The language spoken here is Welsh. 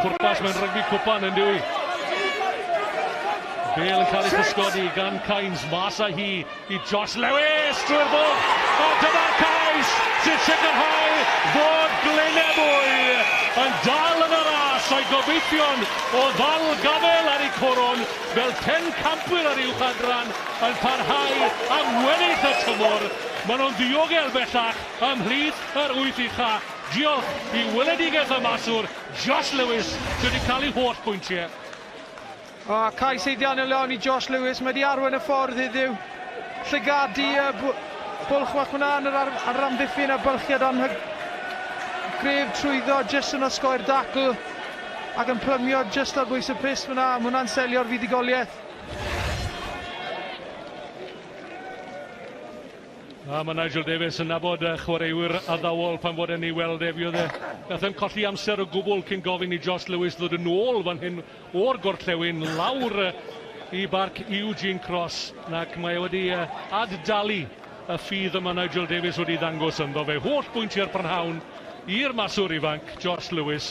pwrpas mewn rygbi cwpan yn diwy. Bale yn cael ei chysgodi gan CAIS, mas â hi i Josh Lewis drwy'r bwch. O dyma'r CAIS sy'n sicrhau fod Glyn Ebwy yn dal yn y ras o'i gobeithion o ddal gafel ar ei coron fel 10 campwyr ar uwch adran yn parhau am weddill y tymor. Maen nhw'n ddiogel bellach ymhlith yr 8 ucha. Diolch i weledigaeth y maswr Josh Lewis sydd wedi cael ei holl bwyntiau. CAIS eidian yn lawn i Josh Lewis, mae wedi arwain y ffordd heddiw. Llygadu bwlch wach hwnna ar amddiffyn a bylchiad gref trwyddo jyst yn osgoi'r dacl ac yn plymio jyst ar bwys y pist hwnna. Mae hwnna'n selio'r fuddugoliaeth. Mae Nigel Davies yn nabod chwaraewyr addawol pan fod e'n ei weld Ebwy. Nath e'n colli amser o gwbl cyn gofyn i Josh Lewis ddod yn ôl fan hyn o'r gorllewin lawr i barc Eugene Cross. Nac mae wedi addalu y ffydd yma Nigel Davies wedi ddangos ynddo fe. Holl bwyntiau'r prynhawn i'r maswr ifanc Josh Lewis.